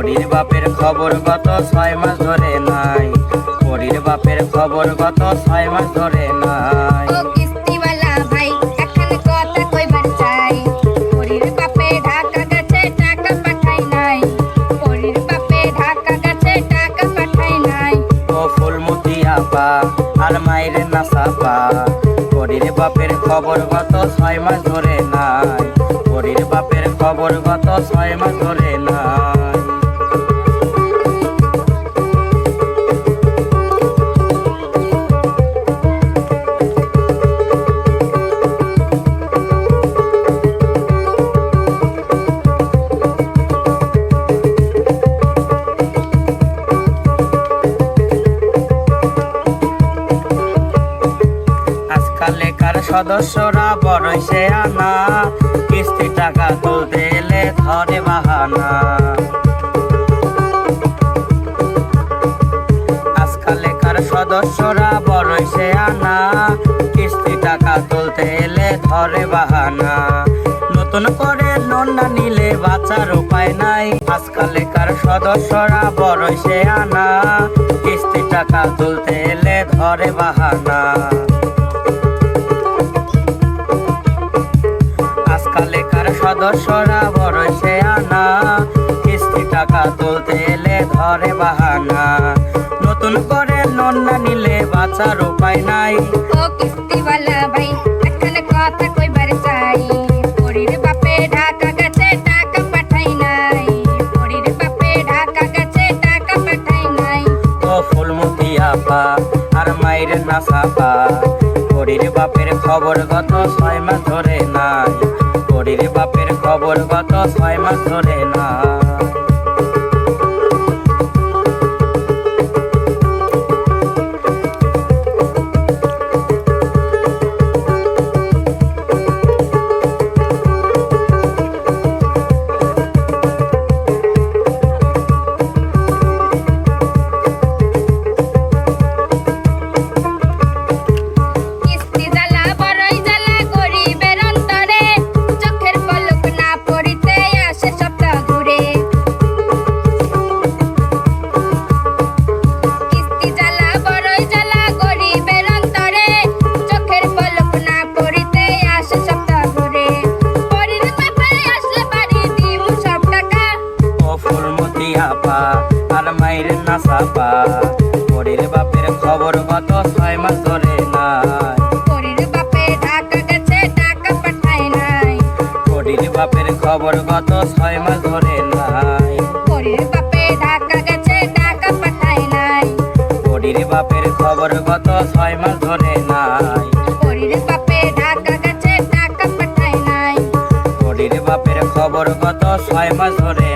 পরীর বাপের খবর গত 6 মাস ধরে নাই। পরীর বাপের খবর গত 6 মাস ধরে নাই। ও কিস্তিওয়ালা ভাই এখন কথা কইবার চাই, পরীর বাপে ঢাকা গেছে টাকা পাঠাই নাই। পরীর বাপে ঢাকা গেছে টাকা পাঠাই নাই। ও ফুলমতি আপা আর মায়ের নাসাপা, পরীর বাপের খবর গত 6 মাস ধরে নাই। পরীর বাপের খবর গত 6 মাস ধরে নাই। আজকালেকার সদস্যরা বড়ই সে আনা, কিস্তি টাকা তুলতে এলে ধরে বাহানা। আজকালেকার সদস্যরা বড়ই সে আনা, কিস্তি টাকা তুলতে এলে ধরে বাহানা। নতুন করে লোন না নিলে বাঁচার উপায় নাই। আজকালেকার সদস্যরা বড়ই সে আনা, কিস্তি টাকা তুলতে এলে ধরে বাহানা। আজকালেকার সদস্যরা বড়ই সে আনা, কিস্তি টাকা তুলতে এলে ধরে বাহানা। নতুন করে লোন না নিলে বাঁচার উপায় নাই। ও কিস্তিওয়ালা ভাই এখন কথা কইবার চাই, পরীর বাপে ঢাকা গেছে টাকা পাঠাই নাই। পরীর বাপে ঢাকা গেছে টাকা পাঠাই নাই। ও ফুলমতি আপা আর মায়ের নাসাপা, পরীর বাপের খবর গত 6 মাস ধরে নাই। পরীর বাপের খবর গত 6 মাস ধরে নাই। কিস্তি জ্বালা বড়ই জ্বালা গরিবের অন্তরে, চোখের পলক না পড়িতে আসে সপ্তাহ ঘুরে। কিস্তি জ্বালা বড়ই জ্বালা গরিবের অন্তরে, চোখের পলক না পড়িতে আসে সপ্তাহ ঘুরে। পরীর বাপে আসলে বাড়ি দিমু সব টাকা। ও ফুলমতি আপা আর মায়ের নাসাপা, পরীর বাপের খবর গত 6 মাস ধরে নাই। পরীর বাপে ঢাকা গেছে টাকা পাঠাই নাই। পরীর বাপের খবর গত 6 মাস ধরে নাই। পরীর বাপে ঢাকা গেছে টাকা পাঠাই নাই। পরীর বাপের খবর গত 6 মাস ধরে নাই। পরীর বাপে ঢাকা গেছে টাকা পাঠাই নাই। পরীর বাপের খবর গত 6 মাস ধরে